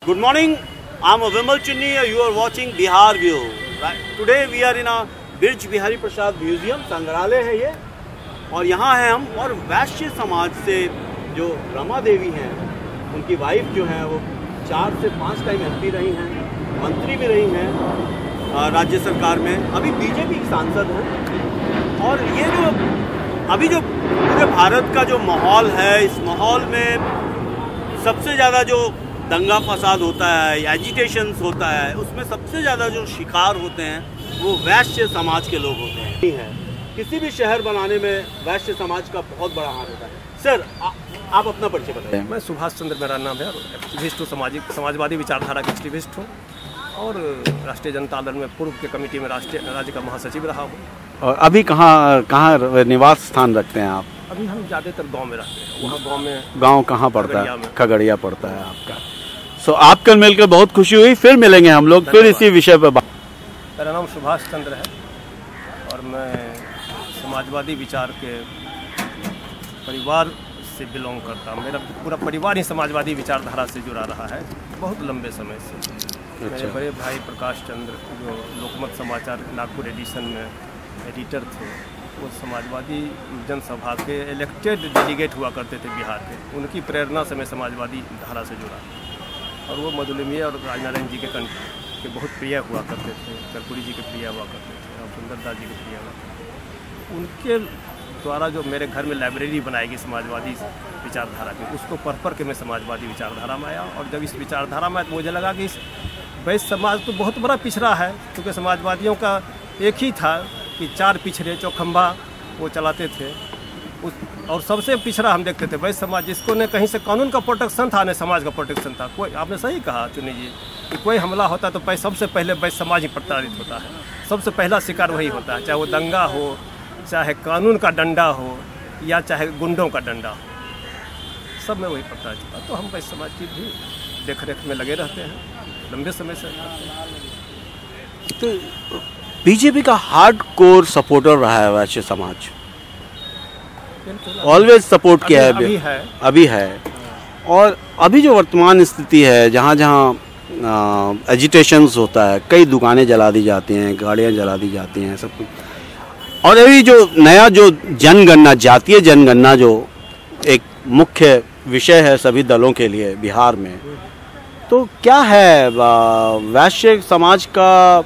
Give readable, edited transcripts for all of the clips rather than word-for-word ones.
Good morning. I'm Vimal Chunni. You are watching Bihar View. Right? Today we are in a Birj Bihari Prasad Museum. संग्रहालय है ये, और यहाँ हैं हम। और वैश्य समाज से जो रमा देवी हैं, उनकी वाइफ जो है वो 4 से 5 टाइम MP रही हैं, मंत्री भी रही हैं राज्य सरकार में, अभी बीजेपी की सांसद हैं। और ये जो अभी जो पूरे भारत का जो माहौल है, इस माहौल में सबसे ज़्यादा जो दंगा फसाद होता है, एजिटेशंस होता है, उसमें सबसे ज़्यादा जो शिकार होते हैं वो वैश्य समाज के लोग होते हैं। किसी भी शहर बनाने में वैश्य समाज का बहुत बड़ा हाथ होता है। सर, आप अपना परिचय बताइए। मैं सुभाष चंद्र मेरा नाम है, एक्टिविस्ट हूँ, समाजवादी विचारधारा के एक्टिविस्ट हूँ, और राष्ट्रीय जनता दल में पूर्व के कमेटी में राज्य का महासचिव रहा हूँ। और अभी कहाँ निवास स्थान रखते हैं आप? अभी हम ज़्यादातर गांव में रहते हैं। वहाँ गांव में गांव कहाँ पड़ता है? खगड़िया पड़ता है आपका। सो आपकल मिलकर बहुत खुशी हुई। फिर मिलेंगे हम लोग, फिर इसी विषय पर बात। मेरा नाम सुभाष चंद्र है और मैं समाजवादी विचार के परिवार से बिलोंग करता हूँ। मेरा पूरा परिवार ही समाजवादी विचारधारा से जुड़ा रहा है बहुत लंबे समय से। मेरे बड़े भाई प्रकाश चंद्र, जो लोकमत समाचार नागपुर एडिशन में एडिटर थे, वो समाजवादी जनसभा के इलेक्टेड डेलीगेट हुआ करते थे बिहार के। उनकी प्रेरणा से मैं समाजवादी धारा से जुड़ा, और वो मधुलिमी और राजनारायण जी के बहुत प्रिय हुआ करते थे, कर्पूरी जी के प्रिय हुआ करते थे, और सुंदरदास जी के प्रिय हुआ करते थे। उनके द्वारा जो मेरे घर में लाइब्रेरी बनाई गई समाजवादी विचारधारा की, उसको पढ़ के मैं समाजवादी विचारधारा में आया। और जब इस विचारधारा में मुझे लगा कि इस वैश्य समाज तो बहुत बड़ा पिछड़ा है, क्योंकि समाजवादियों का एक ही था कि 4 पिछड़े चौखंबा वो चलाते थे। और सबसे पिछड़ा हम देखते थे वैश्य समाज, जिसको न कहीं से कानून का प्रोटेक्शन था, न समाज का प्रोटेक्शन था। कोई, आपने सही कहा चुनी जी, कि कोई हमला होता तो सबसे पहले वैश्य समाज ही प्रताड़ित होता है। सबसे पहला शिकार वही होता है, चाहे वो दंगा हो, चाहे कानून का डंडा हो, या चाहे गुंडों का डंडा हो, सब में वही प्रताड़ित होता है। तो हम वैश्य समाज की भी देख रेख में लगे रहते हैं लंबे समय से। तो बीजेपी का हार्ड कोर सपोर्टर रहा है वैश्य समाज, ऑलवेज सपोर्ट किया है, अभी है। और अभी जो वर्तमान स्थिति है, जहाँ जहाँ एजिटेशंस होता है, कई दुकानें जला दी जाती हैं, गाड़ियाँ जला दी जाती हैं, सब कुछ। और अभी जो नया जो जनगणना, जातीय जनगणना, जो एक मुख्य विषय है सभी दलों के लिए बिहार में, तो क्या है वैश्य समाज का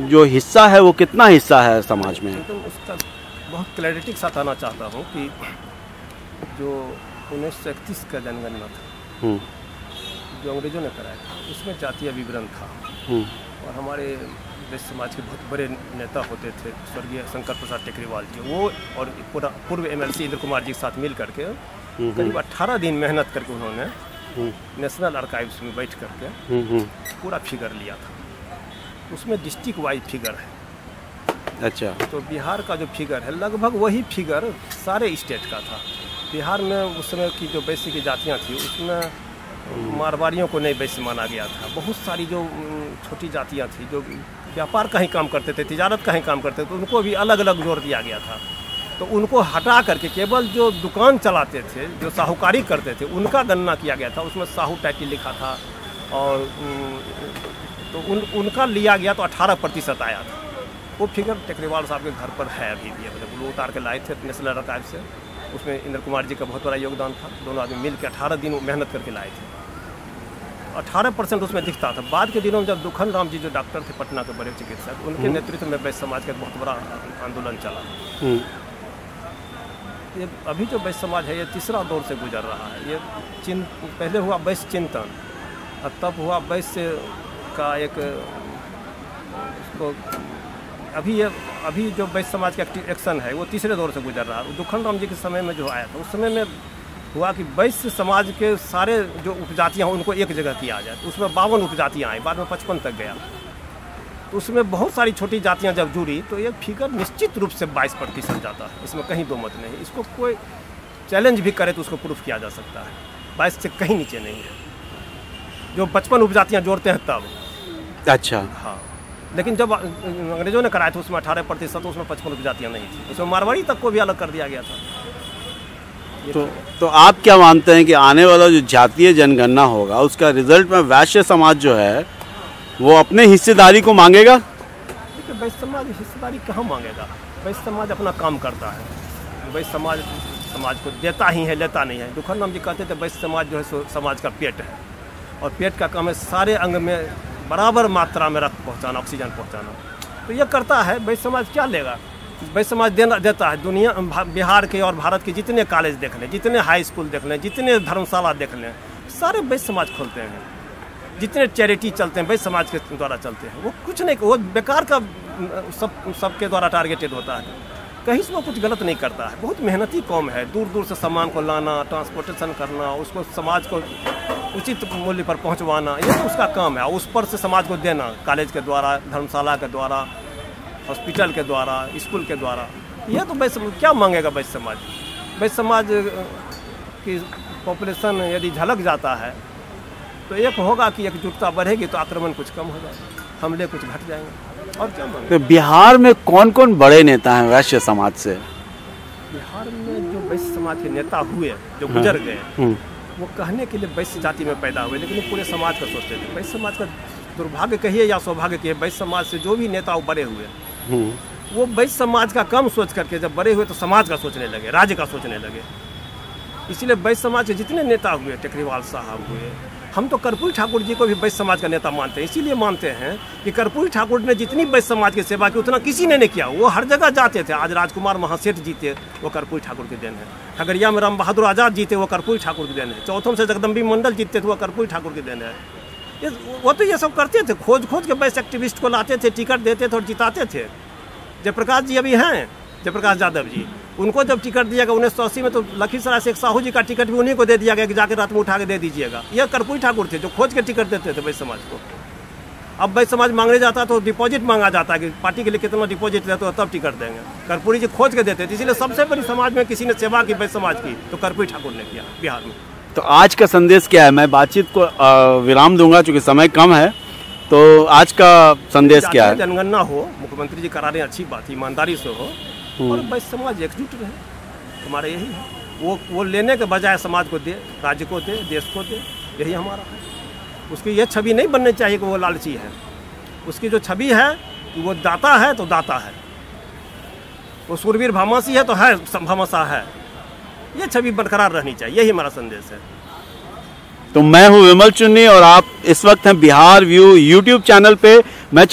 जो हिस्सा है, वो कितना हिस्सा है समाज में? तो उसका बहुत क्लैरिटी के साथ आना चाहता हूँ कि जो 1931 का जनगणना था, जो अंग्रेजों ने कराया था, उसमें जातीय विवरण था। और हमारे वैश्य समाज के बहुत बड़े नेता होते थे, स्वर्गीय शंकर प्रसाद टेकरीवाल जी, वो और पूर्व MLC इंद्र कुमार जी के साथ मिल करके करीब 18 दिन मेहनत करके उन्होंने नेशनल आर्काइव्स में बैठ करके पूरा फिगर लिया था। उसमें डिस्ट्रिक्ट वाइज फिगर है। अच्छा। तो बिहार का जो फिगर है, लगभग वही फिगर सारे स्टेट का था। बिहार में उस समय की जो वैश्य की जातियाँ थी, उसमें मारवाड़ियों को नहीं वैश्य माना गया था। बहुत सारी जो छोटी जातियाँ थी, जो व्यापार का ही काम करते थे, तिजारत का ही काम करते थे, उनको भी अलग अलग जोड़ दिया गया था। तो उनको हटा करके केवल जो दुकान चलाते थे, जो साहूकारी करते थे, उनका गणना किया गया था। उसमें साहू टाइटल लिखा था, और तो उनका लिया गया तो 18% आया था। वो फिगर टेकरीवाल साहब के घर पर है अभी भी, मतलब वो उतार के लाए थे नेशनल आर्काइव से। उसमें इंद्र कुमार जी का बहुत बड़ा योगदान था। दोनों आदमी मिल के 18 दिन मेहनत करके लाए थे। 18% उसमें दिखता था। बाद के दिनों में जब दुखन राम जी, जो डॉक्टर थे पटना के बड़े चिकित्सक, उनके नेतृत्व में वैश्य समाज का बहुत बड़ा आंदोलन चला। ये अभी जो वैश्य समाज है, ये तीसरा दौर से गुजर रहा है। ये पहले हुआ वैश्य चिंतन, और तब हुआ वैश्य का एक उसको अभी जो वैश्य समाज का एक्शन है, वो तीसरे दौर से गुजर रहा है। दुखन राम जी के समय में जो आया था, उस समय में हुआ कि वैश्य समाज के सारे जो उपजातियाँ हैं, उनको एक जगह किया जाए। तो उसमें 52 उपजातियाँ आई, बाद में 55 तक गया। तो उसमें बहुत सारी छोटी जातियाँ जब जुड़ी, तो ये फिगर निश्चित रूप से 22% जाता है। इसमें कहीं दो मत नहीं। इसको कोई चैलेंज भी करे तो उसको प्रूफ किया जा सकता है। 22 से कहीं नीचे नहीं है। जो 55 उपजातियाँ जोड़ते हैं तब। अच्छा। हाँ, लेकिन जब अंग्रेजों ने कराया था, उसमें 18%, उसमें 55 उपजातियाँ नहीं थी। उसमें मारवाड़ी तक को भी अलग कर दिया गया था। तो आप क्या मानते हैं कि आने वाला जो जातीय जनगणना होगा उसका रिजल्ट में वैश्य समाज जो है वो अपने हिस्सेदारी को मांगेगा? देखिए, वैश्य समाज हिस्सेदारी कहाँ मांगेगा? वैश्य समाज अपना काम करता है। वैश्य समाज को देता ही है, लेता नहीं है। दुखनराम जी कहते थे वैश्य समाज जो है समाज का पेट है, और पेट का काम है सारे अंग में बराबर मात्रा में रक्त पहुँचाना, ऑक्सीजन पहुँचाना। तो ये करता है। वैश्य समाज क्या लेगा? वैश्य समाज देता है। दुनिया बिहार के और भारत के जितने कॉलेज देख लें, जितने हाई स्कूल देख लें, जितने धर्मशाला देख लें, सारे वैश्य समाज खोलते हैं। जितने चैरिटी चलते हैं वैश्य समाज के द्वारा चलते हैं। वो कुछ नहीं, वो बेकार का सबके द्वारा टारगेटेड होता है। कहीं से वो कुछ गलत नहीं करता है। बहुत मेहनती कौम है। दूर दूर से सामान को लाना, ट्रांसपोर्टेशन करना, उसको समाज को उचित मूल्य पर पहुंचवाना, ये तो उसका काम है। उस पर से समाज को देना, कॉलेज के द्वारा, धर्मशाला के द्वारा, हॉस्पिटल के द्वारा, स्कूल के द्वारा। ये तो वैश्य क्या मांगेगा वैश्य समाज? वैश्य समाज की पॉपुलेशन यदि झलक जाता है तो एक होगा कि एकजुटता बढ़ेगी तो आक्रमण कुछ कम हो जाएगा, हमले कुछ घट जाएंगे। और क्या मांगेगा? तो बिहार में कौन कौन बड़े नेता हैं वैश्य समाज से? बिहार में जो वैश्य समाज के नेता हुए, जो गुजर गए, वो कहने के लिए वैश्य जाति में पैदा हुए, लेकिन पूरे समाज का सोचते थे। वैश्य समाज का दुर्भाग्य कहिए या सौभाग्य कहिए, वैश्य समाज से जो भी नेता बड़े हुए, वो वैश्य समाज का कम सोच करके जब बड़े हुए तो समाज का सोचने लगे, राज्य का सोचने लगे। इसीलिए वैश्य समाज के जितने नेता हुए, टेकरीवाल साहब हुए, हम तो कर्पूरी ठाकुर जी को भी वैश्य समाज का नेता मानते हैं। इसीलिए मानते हैं कि कर्पूरी ठाकुर ने जितनी वैश्य समाज की सेवा की उतना किसी ने नहीं किया। वो हर जगह जाते थे। आज राजकुमार महासेठ जीते, वो कर्पूरी ठाकुर के देन है। खगड़िया में राम बहादुर आजाद जीते, वो कर्पूरी ठाकुर के देन है। चौथम से जगदम्बी मंडल जीतते थे, वो कर्पूरी ठाकुर के देन है। वो तो ये सब करते थे, खोज खोज के वैश्य एक्टिविस्ट को लाते थे, टिकट देते थे और जिताते थे। जयप्रकाश जी अभी हैं, जयप्रकाश यादव जी, उनको जब टिकट दिया गया 1980 में, तो लखीसराय से एक साहू जी का टिकट भी उन्हीं को दे दिया गया कि जाकर रात में उठा के दे दीजिएगा। ये कर्पूरी ठाकुर थे जो खोज के टिकट देते थे वैश्य समाज को। अब वैश्य समाज मांगने जाता तो डिपॉजिट मांगा जाता है कि पार्टी के लिए कितना डिपॉजिट देते हो तब टिकट देंगे। कर्पूरी जी खोज के देते थे। इसीलिए सबसे बड़ी समाज में किसी ने सेवा की वैश्य समाज की तो कर्पूरी ठाकुर ने किया बिहार में। तो आज का संदेश क्या है? मैं बातचीत को विराम दूंगा क्योंकि समय कम है। तो आज का संदेश क्या है? जनगणना हो, मुख्यमंत्री जी करा रहे हैं, अच्छी बात, ईमानदारी से हो, और वैश्य समाज एकजुट रहे, हमारा यही है। वो लेने के बजाय समाज को दे, राज्य को दे, देश को दे, यही हमारा है। उसकी ये छवि नहीं बननी चाहिए कि वो लालची है। उसकी जो छवि है कि वो दाता है तो दाता है, वो सूरवीर भामासी है तो है, भामासा है। ये छवि बरकरार रहनी चाहिए, यही हमारा संदेश है। तो मैं हूं विमल चुन्नी और आप इस वक्त हैं बिहार व्यू यूट्यूब चैनल पे। मैं